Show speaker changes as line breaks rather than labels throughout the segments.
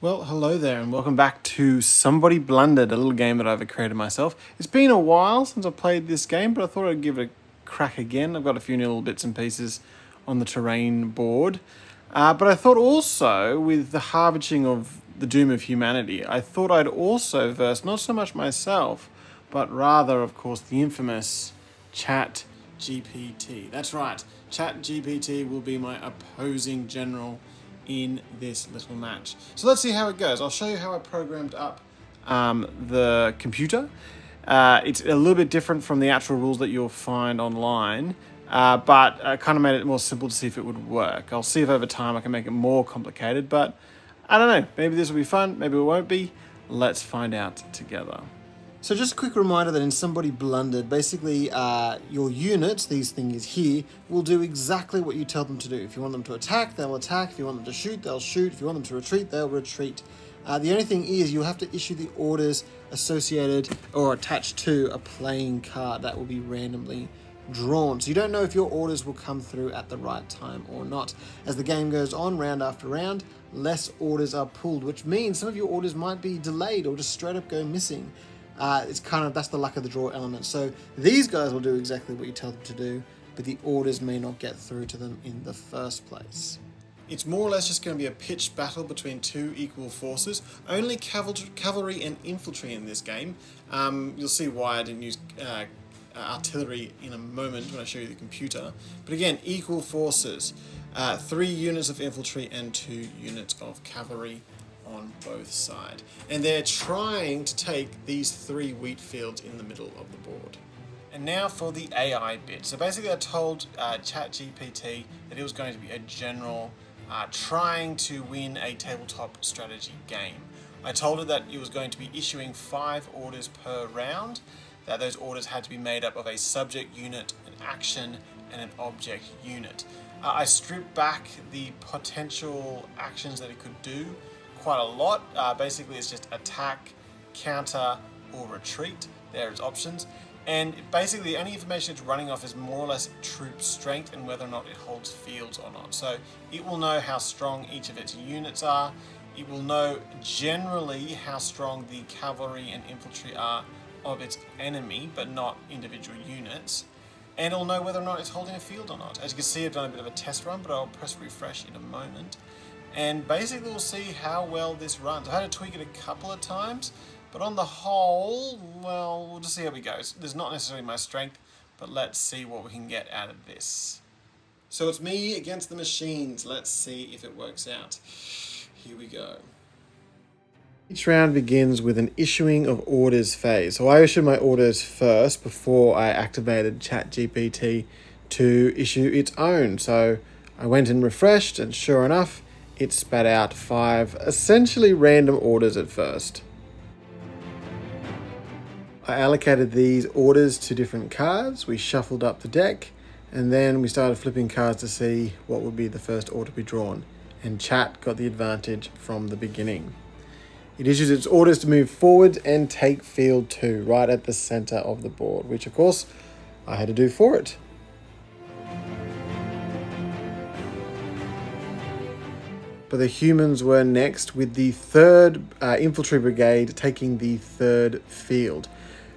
Well, hello there and welcome back to Somebody Blundered, a little game that I've created myself. It's been a while since I played this game, but I thought I'd give it a crack again. I've got a few new little bits and pieces on the terrain board. But I thought also, with the harvesting of the doom of humanity, I thought I'd also verse not so much myself, but rather, of course, the infamous Chatgpt. That's right, Chatgpt will be my opposing general in this little match. So let's see how it goes. I'll show you how I programmed up the computer. It's a little bit different from the actual rules that you'll find online, but I kind of made it more simple to see if it would work. I'll see if over time I can make it more complicated, but I don't know. Maybe this will be fun, maybe it won't be. Let's find out together. So just a quick reminder that in Somebody Blundered, basically your units, these things here, will do exactly what you tell them to do. If you want them to attack, they'll attack. If you want them to shoot, they'll shoot. If you want them to retreat, they'll retreat. The only thing is you'll have to issue the orders associated or attached to a playing card that will be randomly drawn. So you don't know if your orders will come through at the right time or not. As the game goes on, round after round, less orders are pulled, which means some of your orders might be delayed or just straight up go missing. That's the luck of the draw element. So these guys will do exactly what you tell them to do, but the orders may not get through to them in the first place. It's more or less just going to be a pitched battle between two equal forces. Only cavalry and infantry in this game. You'll see why I didn't use artillery in a moment when I show you the computer. But again, equal forces. 3 units of infantry and 2 units of cavalry on both sides. And they're trying to take these 3 wheat fields in the middle of the board. And now for the AI bit. So basically I told Chatgpt that it was going to be a general trying to win a tabletop strategy game. I told it that it was going to be issuing 5 orders per round, that those orders had to be made up of a subject unit, an action, and an object unit. I stripped back the potential actions that it could do quite a lot. Basically it's just attack, counter, or retreat. There is options. And basically the only information it's running off is more or less troop strength and whether or not it holds fields or not. So it will know how strong each of its units are. It will know generally how strong the cavalry and infantry are of its enemy, but not individual units. And it'll know whether or not it's holding a field or not. As you can see, I've done a bit of a test run, but I'll press refresh in a moment. And basically we'll see how well this runs. I had to tweak it a couple of times, but on the whole, well, we'll just see how it goes. There's not necessarily my strength, but let's see what we can get out of this. So it's me against the machines. Let's see if it works out. Here we go. Each round begins with an issuing of orders phase. So I issued my orders first before I activated Chatgpt to issue its own. So I went and refreshed, and sure enough, it spat out 5 essentially random orders at first. I allocated these orders to different cards. We shuffled up the deck, and then we started flipping cards to see what would be the first order to be drawn. And Chat got the advantage from the beginning. It issues its orders to move forward and take field 2 right at the center of the board, which of course I had to do for it. But the humans were next, with the 3rd Infantry Brigade taking the 3rd field.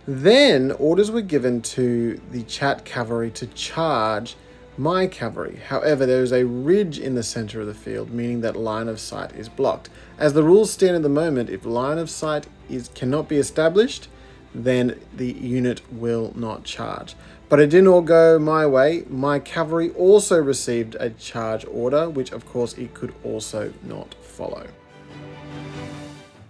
Then orders were given to the Chat Cavalry to charge my cavalry. However, there is a ridge in the center of the field, meaning that line of sight is blocked. As the rules stand at the moment, if line of sight cannot be established, then the unit will not charge. But it didn't all go my way. My cavalry also received a charge order, which of course it could also not follow.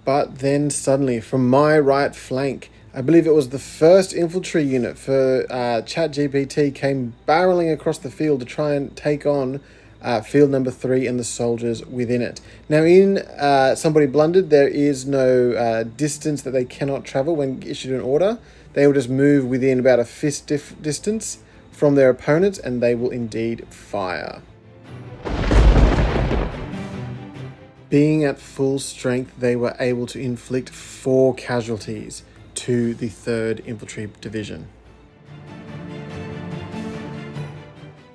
But then suddenly, from my right flank, I believe it was the 1st infantry unit for Chatgpt came barreling across the field to try and take on field number 3 and the soldiers within it. Now in Somebody Blundered, there is no distance that they cannot travel when issued an order. They will just move within about a fist distance from their opponents, and they will indeed fire. Being at full strength, they were able to inflict 4 casualties to the 3rd Infantry Division.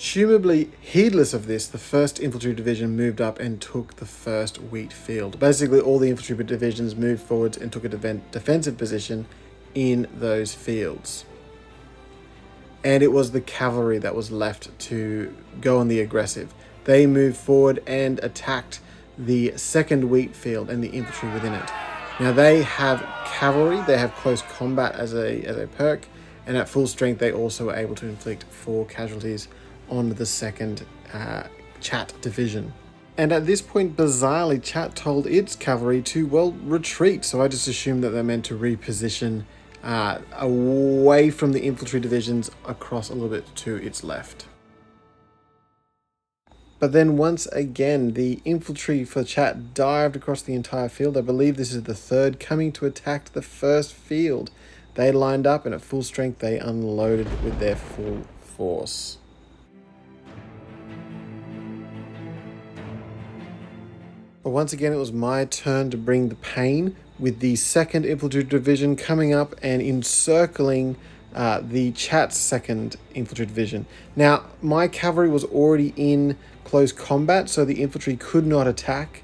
Presumably heedless of this, the 1st Infantry Division moved up and took the first wheat field. Basically, all the infantry divisions moved forwards and took a defensive position in those fields. And it was the cavalry that was left to go on the aggressive. They moved forward and attacked the 2nd wheat field and the infantry within it. Now they have cavalry, they have close combat as a perk, and at full strength they also were able to inflict 4 casualties on the 2nd Chat division. And at this point, bizarrely, Chat told its cavalry to, well, retreat. So I just assumed that they meant to reposition away from the infantry divisions across a little bit to its left. But then once again, the infantry for Chat dived across the entire field. I believe this is the 3rd coming to attack the 1st field. They lined up and at full strength they unloaded with their full force. But once again, it was my turn to bring the pain, with the 2nd Infantry Division coming up and encircling the Chat's 2nd Infantry Division. Now, my cavalry was already in close combat, so the infantry could not attack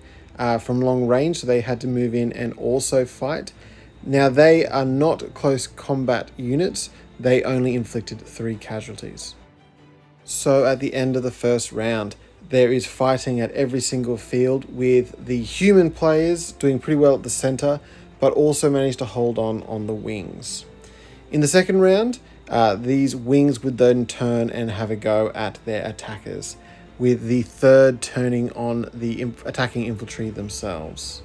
from long range, so they had to move in and also fight. Now, they are not close combat units. They only inflicted 3 casualties. So at the end of the first round, there is fighting at every single field, with the human players doing pretty well at the center, but also managed to hold on the wings. In the second round, these wings would then turn and have a go at their attackers, with the 3rd turning on the attacking infantry themselves.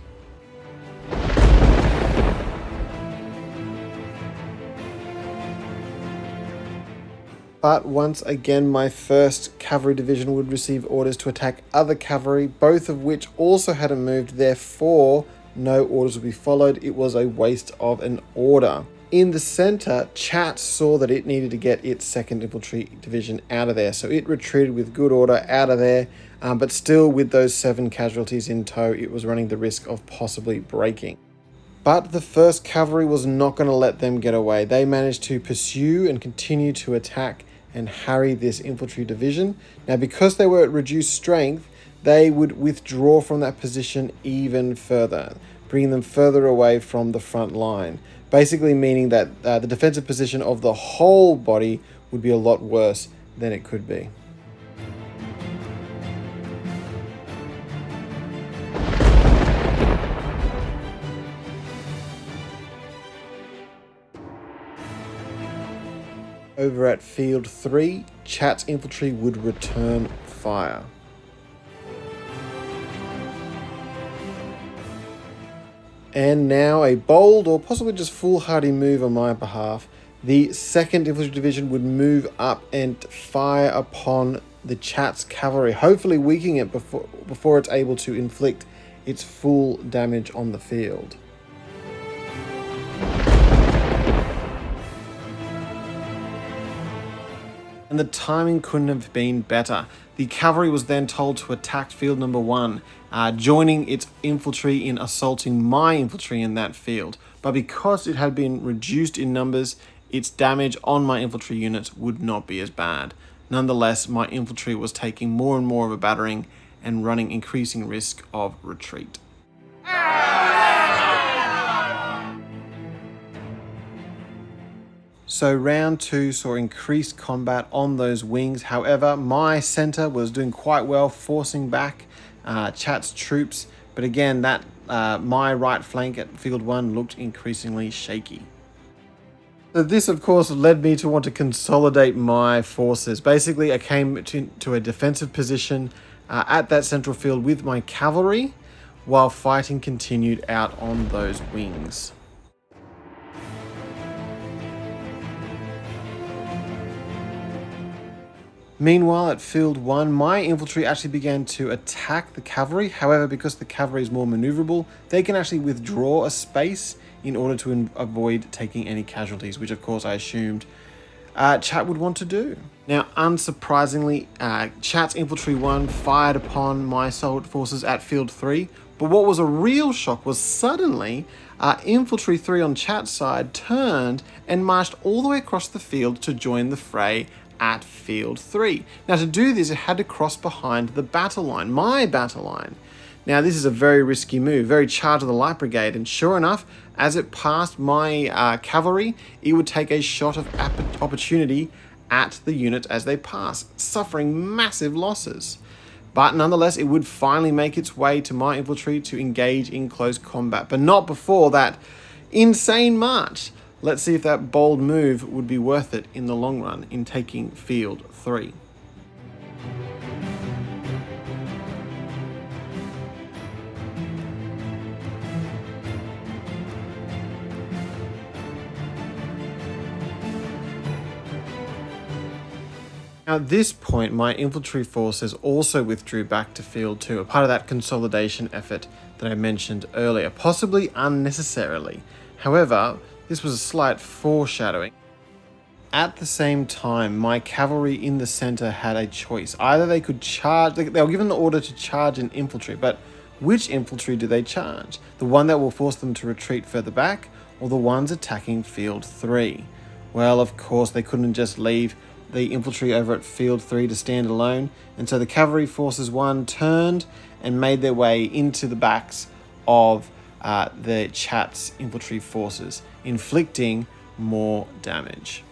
But once again, my 1st Cavalry Division would receive orders to attack other cavalry, both of which also hadn't moved, therefore no orders would be followed. It was a waste of an order. In the center, Chat saw that it needed to get its 2nd Infantry Division out of there, so it retreated with good order out of there, but still with those 7 casualties in tow, it was running the risk of possibly breaking. But the 1st Cavalry was not going to let them get away. They managed to pursue and continue to attack and harry this infantry division. Now, because they were at reduced strength, they would withdraw from that position even further, bringing them further away from the front line, basically meaning that the defensive position of the whole body would be a lot worse than it could be. Over at Field 3, Chat's infantry would return fire. And now a bold or possibly just foolhardy move on my behalf. The 2nd Infantry Division would move up and fire upon the Chat's cavalry, hopefully weakening it before it's able to inflict its full damage on the field. And the timing couldn't have been better. The cavalry was then told to attack field number 1, joining its infantry in assaulting my infantry in that field. But because it had been reduced in numbers, its damage on my infantry units would not be as bad. Nonetheless, my infantry was taking more and more of a battering and running increasing risk of retreat. So round 2 saw increased combat on those wings. However, my center was doing quite well, forcing back Chat's troops. But again, that my right flank at field 1 looked increasingly shaky. So this, of course, led me to want to consolidate my forces. Basically, I came to a defensive position at that central field with my cavalry, while fighting continued out on those wings. Meanwhile, at field 1, my infantry actually began to attack the cavalry. However, because the cavalry is more maneuverable, they can actually withdraw a space in order to avoid taking any casualties, which of course I assumed Chat would want to do. Now, unsurprisingly, Chat's Infantry 1 fired upon my solid forces at field 3, but what was a real shock was suddenly Infantry 3 on Chat's side turned and marched all the way across the field to join the fray at field 3. Now to do this, it had to cross behind the battle line, my battle line. Now this is a very risky move, very charge of the light brigade, and sure enough, as it passed my cavalry, it would take a shot of opportunity at the units as they pass, suffering massive losses. But nonetheless, it would finally make its way to my infantry to engage in close combat, but not before that insane march. Let's see if that bold move would be worth it in the long run in taking field 3. Now at this point, my infantry forces also withdrew back to field 2, a part of that consolidation effort that I mentioned earlier, possibly unnecessarily. However, this was a slight foreshadowing. At the same time, my cavalry in the center had a choice. Either they could charge, they were given the order to charge an infantry, but which infantry do they charge? The one that will force them to retreat further back, or the ones attacking field 3? Well, of course, they couldn't just leave the infantry over at field 3 to stand alone, and so the cavalry forces 1 turned and made their way into the backs of the Chat's infantry forces, inflicting more damage.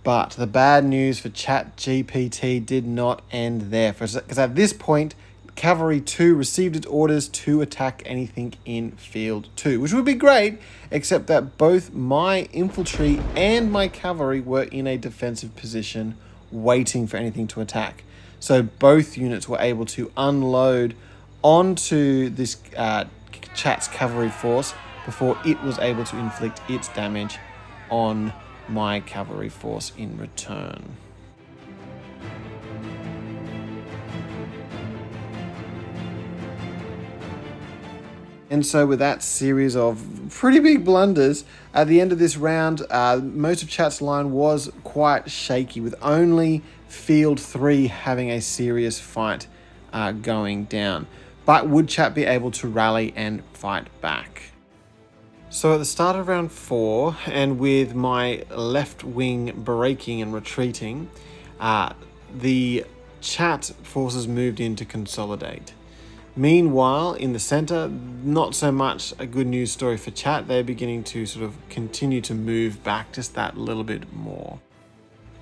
But the bad news for Chatgpt did not end there, because at this point, Cavalry 2 received its orders to attack anything in field 2, which would be great, except that both my infantry and my cavalry were in a defensive position waiting for anything to attack. So both units were able to unload onto this Chat's cavalry force before it was able to inflict its damage on my cavalry force in return. And so with that series of pretty big blunders, at the end of this round, most of Chat's line was quite shaky, with only field 3 having a serious fight going down. But would Chat be able to rally and fight back? So at the start of round 4, and with my left wing breaking and retreating, the Chat forces moved in to consolidate. Meanwhile, in the center, not so much a good news story for Chat. They're beginning to sort of continue to move back just that little bit more.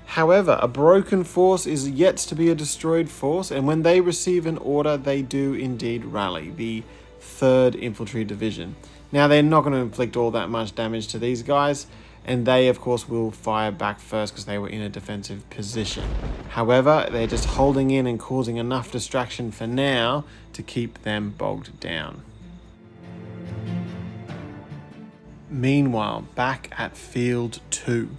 However, a broken force is yet to be a destroyed force, and when they receive an order, they do indeed rally, the 3rd Infantry Division. Now, they're not going to inflict all that much damage to these guys, and they, of course, will fire back first because they were in a defensive position. However, they're just holding in and causing enough distraction for now to keep them bogged down. Meanwhile, back at field 2.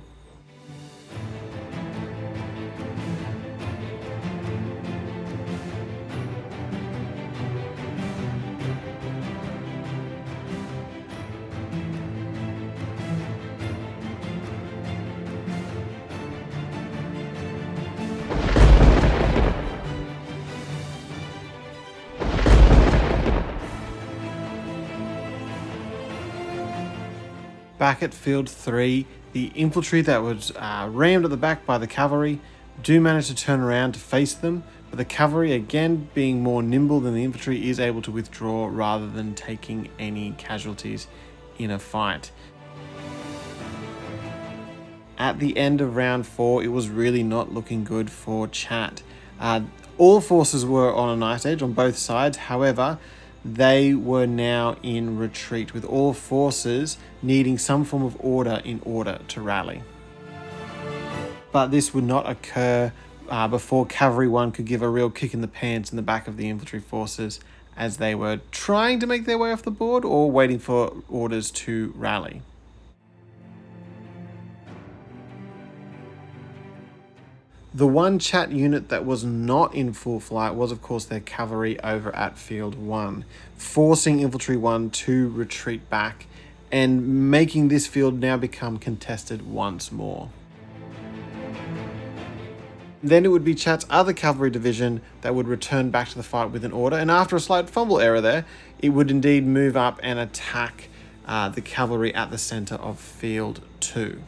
Back at field 3, the infantry that was rammed at the back by the cavalry do manage to turn around to face them, but the cavalry, again being more nimble than the infantry, is able to withdraw rather than taking any casualties in a fight. At the end of round 4, it was really not looking good for Chat. All forces were on a knife edge on both sides. However, they were now in retreat, with all forces needing some form of order in order to rally. But this would not occur before Cavalry 1 could give a real kick in the pants in the back of the infantry forces as they were trying to make their way off the board or waiting for orders to rally. The one Chat unit that was not in full flight was, of course, their cavalry over at field 1, forcing infantry 1 to retreat back and making this field now become contested once more. Then it would be Chat's other cavalry division that would return back to the fight with an order, and after a slight fumble error there, it would indeed move up and attack the cavalry at the center of field 2.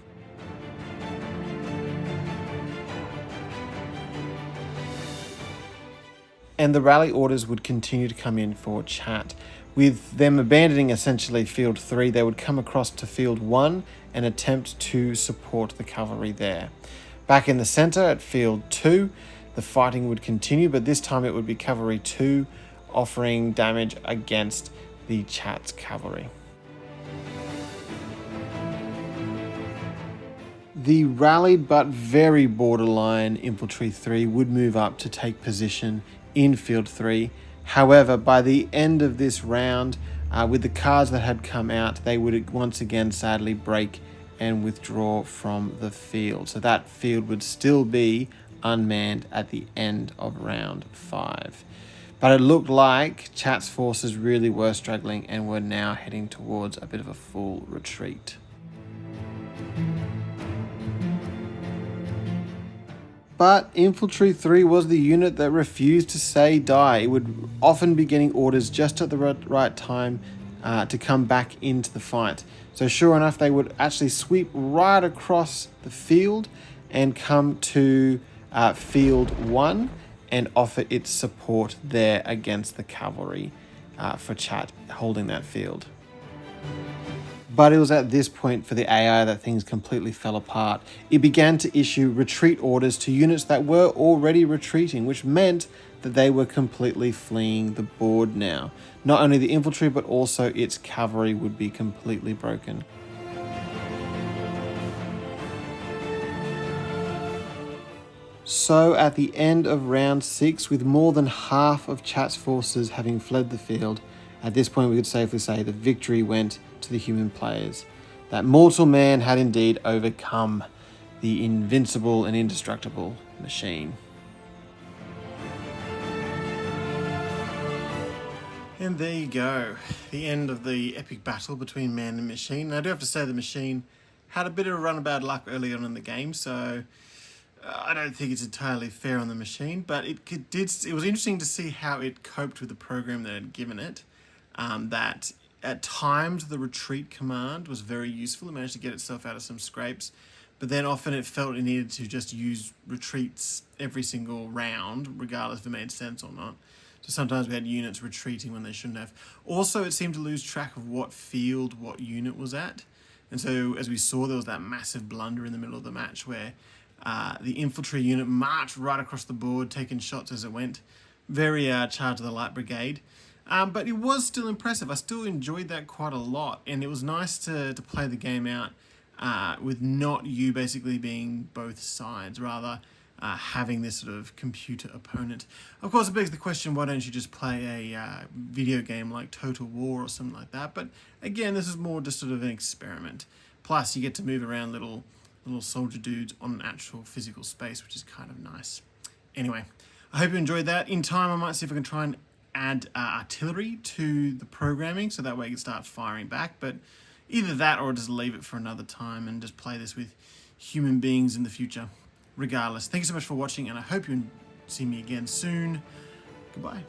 And the rally orders would continue to come in for Chat. With them abandoning essentially field 3, they would come across to field 1 and attempt to support the cavalry there. Back in the center at field 2, the fighting would continue, but this time it would be cavalry 2 offering damage against the Chat's cavalry. The rallied but very borderline infantry 3 would move up to take position in field 3. However, by the end of this round, with the cards that had come out, they would once again sadly break and withdraw from the field. So that field would still be unmanned at the end of round 5. But it looked like Chat's forces really were struggling and were now heading towards a bit of a full retreat. But Infantry 3 was the unit that refused to say die. It would often be getting orders just at the right time to come back into the fight. So sure enough, they would actually sweep right across the field and come to field 1 and offer its support there against the cavalry for Chat holding that field. But it was at this point for the AI that things completely fell apart. It began to issue retreat orders to units that were already retreating, which meant that they were completely fleeing the board now. Not only the infantry, but also its cavalry would be completely broken. So at the end of round 6, with more than half of Chat's forces having fled the field, at this point we could safely say the victory went to the human players. That mortal man had indeed overcome the invincible and indestructible machine. And there you go, the end of the epic battle between man and machine. And I do have to say the machine had a bit of a run of bad luck early on in the game, so I don't think it's entirely fair on the machine, but it was interesting to see how it coped with the program that had given it. That at times the retreat command was very useful. It managed to get itself out of some scrapes, but then often it felt it needed to just use retreats every single round, regardless if it made sense or not. So sometimes we had units retreating when they shouldn't have. Also, it seemed to lose track of what field what unit was at. And so, as we saw, there was that massive blunder in the middle of the match where the infantry unit marched right across the board, taking shots as it went. Very Charge of the Light Brigade. But it was still impressive. I still enjoyed that quite a lot. And it was nice to play the game out with not you basically being both sides, rather having this sort of computer opponent. Of course, it begs the question, why don't you just play a video game like Total War or something like that? But again, this is more just sort of an experiment. Plus, you get to move around little soldier dudes on an actual physical space, which is kind of nice. Anyway, I hope you enjoyed that. In time, I might see if I can try and add artillery to the programming, so that way you can start firing back. But either that or just leave it for another time and just play this with human beings in the future. Regardless, thank you so much for watching, and I hope you see me again soon. Goodbye.